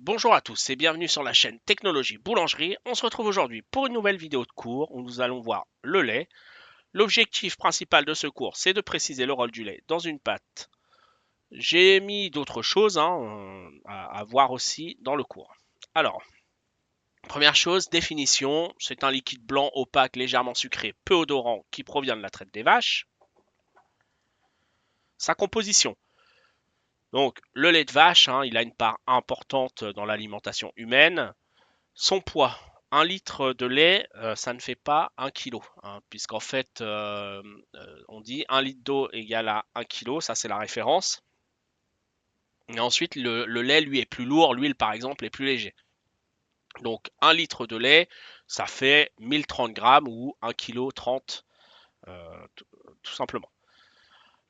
Bonjour à tous et bienvenue sur la chaîne Technologie Boulangerie. On se retrouve aujourd'hui pour une nouvelle vidéo de cours où nous allons voir le lait. L'objectif principal de ce cours, c'est de préciser le rôle du lait dans une pâte. J'ai mis d'autres choses à voir aussi dans le cours. Alors, première chose, définition, c'est un liquide blanc opaque légèrement sucré, peu odorant qui provient de la traite des vaches. Sa composition, donc le lait de vache, il a une part importante dans l'alimentation humaine. Son poids, un litre de lait, ça ne fait pas 1 kilo, puisqu'en fait, on dit 1 litre d'eau égale à 1 kilo, ça c'est la référence. Et ensuite, le lait, lui, est plus lourd, l'huile, par exemple, est plus léger. Donc, 1 litre de lait, ça fait 1030 grammes ou 1 kg 30, tout simplement.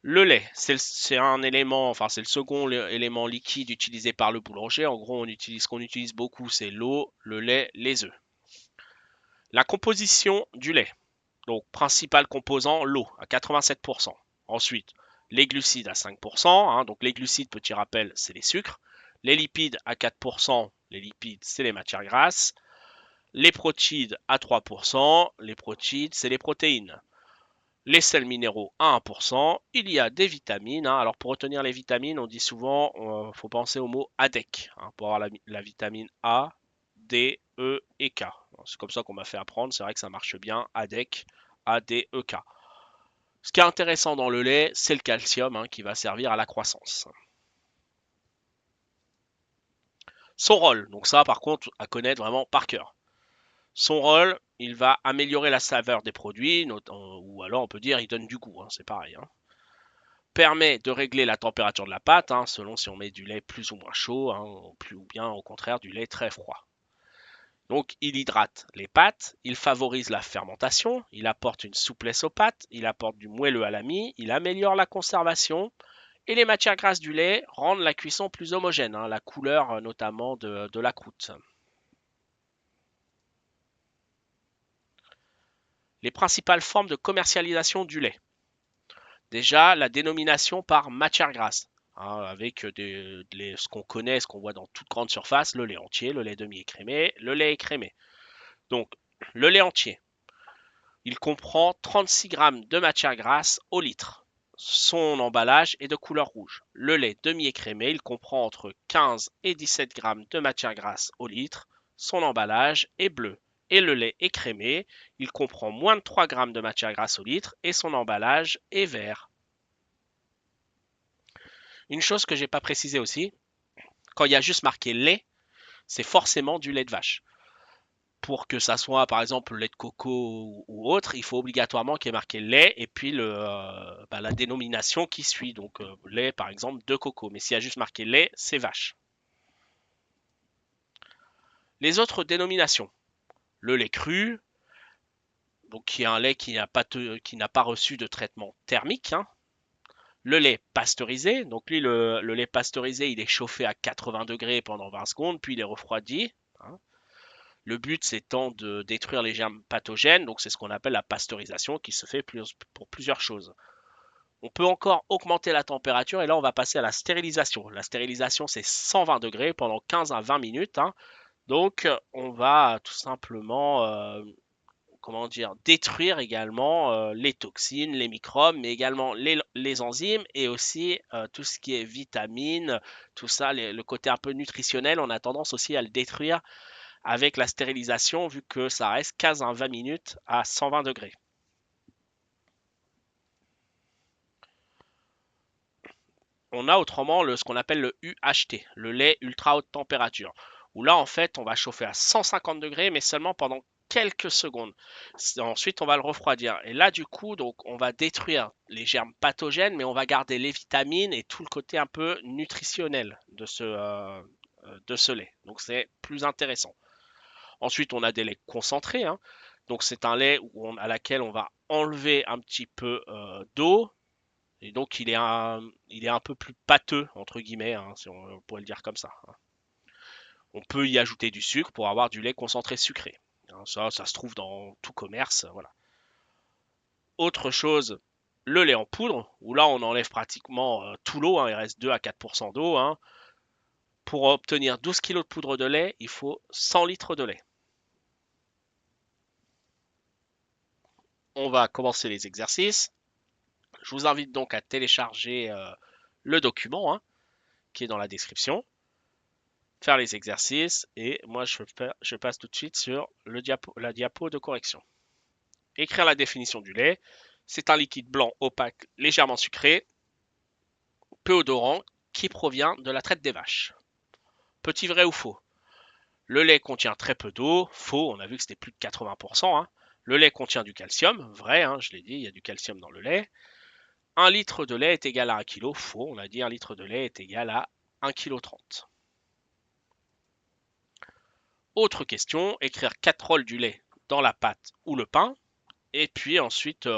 Le lait, c'est un élément, enfin c'est le second élément liquide utilisé par le boulanger. En gros, ce qu'on utilise beaucoup, c'est l'eau, le lait, les œufs. La composition du lait. Donc, principal composant, l'eau à 87%. Ensuite, les glucides à 5%. Donc, les glucides, petit rappel, c'est les sucres. Les lipides à 4%. Les lipides, c'est les matières grasses. Les protides à 3%. Les protides, c'est les protéines. Les sels minéraux à 1%. Il y a des vitamines. Alors, pour retenir les vitamines, on dit souvent, il faut penser au mot ADEC, pour avoir la vitamine A, D, E et K. C'est comme ça qu'on m'a fait apprendre. C'est vrai que ça marche bien. ADEC, A, D, E, K. Ce qui est intéressant dans le lait, c'est le calcium, qui va servir à la croissance. Son rôle, donc ça par contre à connaître vraiment par cœur. Son rôle, il va améliorer la saveur des produits, ou alors on peut dire il donne du goût, c'est pareil. Permet de régler la température de la pâte, selon si on met du lait plus ou moins chaud, ou bien au contraire du lait très froid. Donc il hydrate les pâtes, il favorise la fermentation, il apporte une souplesse aux pâtes, il apporte du moelleux à la mie, il améliore la conservation, et les matières grasses du lait rendent la cuisson plus homogène, la couleur notamment de la croûte. Les principales formes de commercialisation du lait. Déjà, la dénomination par matière grasse, avec ce qu'on connaît, ce qu'on voit dans toute grande surface, le lait entier, le lait demi-écrémé, le lait écrémé. Donc, le lait entier, il comprend 36 grammes de matière grasse au litre. Son emballage est de couleur rouge. Le lait demi-écrémé, il comprend entre 15 et 17 grammes de matière grasse au litre. Son emballage est bleu. Et le lait écrémé, il comprend moins de 3 grammes de matière grasse au litre et son emballage est vert. Une chose que j'ai pas précisé aussi, quand il y a juste marqué lait, c'est forcément du lait de vache. Pour que ça soit par exemple lait de coco ou autre, il faut obligatoirement qu'il y ait marqué lait et puis la dénomination qui suit. Donc lait par exemple de coco. Mais s'il y a juste marqué lait, c'est vache. Les autres dénominations. Le lait cru, donc qui est un lait qui n'a pas reçu de traitement thermique. Le lait pasteurisé, donc lui le lait pasteurisé il est chauffé à 80 degrés pendant 20 secondes, puis il est refroidi. Le but étant de détruire les germes pathogènes, donc c'est ce qu'on appelle la pasteurisation qui se fait pour plusieurs choses. On peut encore augmenter la température et là on va passer à la stérilisation. La stérilisation c'est 120 degrés pendant 15 à 20 minutes. Donc on va tout simplement détruire également les toxines, les microbes, mais également les enzymes et aussi tout ce qui est vitamines, tout ça, le côté un peu nutritionnel, on a tendance aussi à le détruire avec la stérilisation vu que ça reste 15 à 20 minutes à 120 degrés. On a autrement ce qu'on appelle le UHT, le lait ultra haute température, où là en fait on va chauffer à 150 degrés mais seulement pendant quelques secondes. Ensuite on va le refroidir et là du coup donc on va détruire les germes pathogènes mais on va garder les vitamines et tout le côté un peu nutritionnel de ce lait. Donc c'est plus intéressant. Ensuite on a des laits concentrés, donc c'est un lait à laquelle on va enlever un petit peu d'eau et donc il est un peu plus pâteux, entre guillemets, si on pourrait le dire comme ça. On peut y ajouter du sucre pour avoir du lait concentré sucré. Ça se trouve dans tout commerce, voilà. Autre chose, le lait en poudre, où là on enlève pratiquement tout l'eau, il reste 2 à 4% d'eau. Pour obtenir 12 kg de poudre de lait, il faut 100 litres de lait. On va commencer les exercices. Je vous invite donc à télécharger le document hein, qui est dans la description, faire les exercices et moi je passe tout de suite sur la diapo de correction. Écrire la définition du lait. C'est un liquide blanc opaque légèrement sucré, peu odorant, qui provient de la traite des vaches. Petit vrai ou faux? Le lait contient très peu d'eau. Faux, on a vu que c'était plus de 80%. Hein. Le lait contient du calcium. Vrai, hein, je l'ai dit, il y a du calcium dans le lait. 1 litre de lait est égal à 1 kg. Faux, on a dit 1 litre de lait est égal à 1,30 kg. Autre question, écrire 4 rôles du lait dans la pâte ou le pain. Et puis ensuite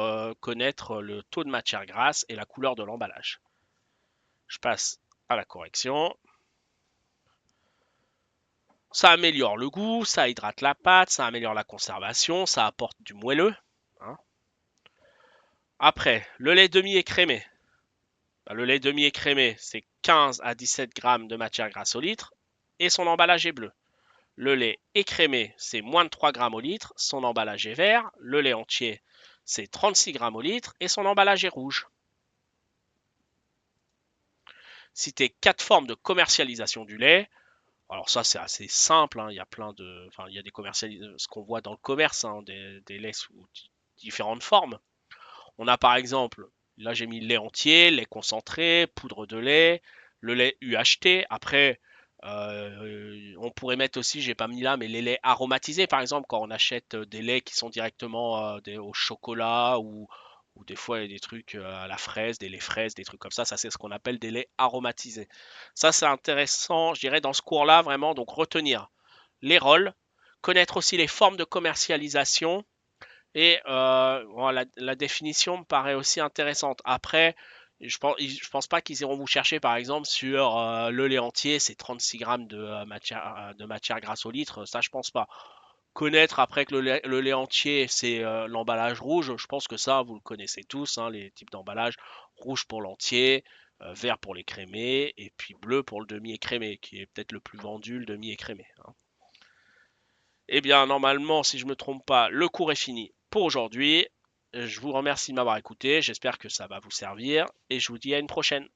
connaître le taux de matière grasse et la couleur de l'emballage. Je passe à la correction. Ça améliore le goût, ça hydrate la pâte, ça améliore la conservation, ça apporte du moelleux. Hein. Après, le lait demi-écrémé. Le lait demi-écrémé, c'est 15 à 17 grammes de matière grasse au litre et son emballage est bleu. Le lait écrémé, c'est moins de 3 grammes au litre, son emballage est vert. Le lait entier, c'est 36 grammes au litre et son emballage est rouge. Citer 4 formes de commercialisation du lait. Alors ça c'est assez simple, hein. Il y a plein de, enfin il y a des commercialisations, ce qu'on voit dans le commerce, hein, des laits sous différentes formes. On a par exemple, là j'ai mis lait entier, lait concentré, poudre de lait, le lait UHT. Après, on pourrait mettre aussi, j'ai pas mis là, mais les laits aromatisés par exemple, quand on achète des laits qui sont directement au chocolat ou des fois il y a des trucs à la fraise, des laits fraises, des trucs comme ça c'est ce qu'on appelle des laits aromatisés. Ça c'est intéressant, je dirais, dans ce cours-là, vraiment, donc retenir les rôles, connaître aussi les formes de commercialisation et voilà, la définition me paraît aussi intéressante. Après, je pense pas qu'ils iront vous chercher, par exemple, sur le lait entier, c'est 36 grammes de matière grasse au litre. Ça, je pense pas. Connaître après que le lait entier, c'est l'emballage rouge, je pense que ça, vous le connaissez tous, hein, les types d'emballage. Rouge pour l'entier, vert pour l'écrémé, et puis bleu pour le demi-écrémé, qui est peut-être le plus vendu, le demi-écrémé. Hein. Eh bien, normalement, si je ne me trompe pas, le cours est fini pour aujourd'hui. Je vous remercie de m'avoir écouté. J'espère que ça va vous servir et je vous dis à une prochaine.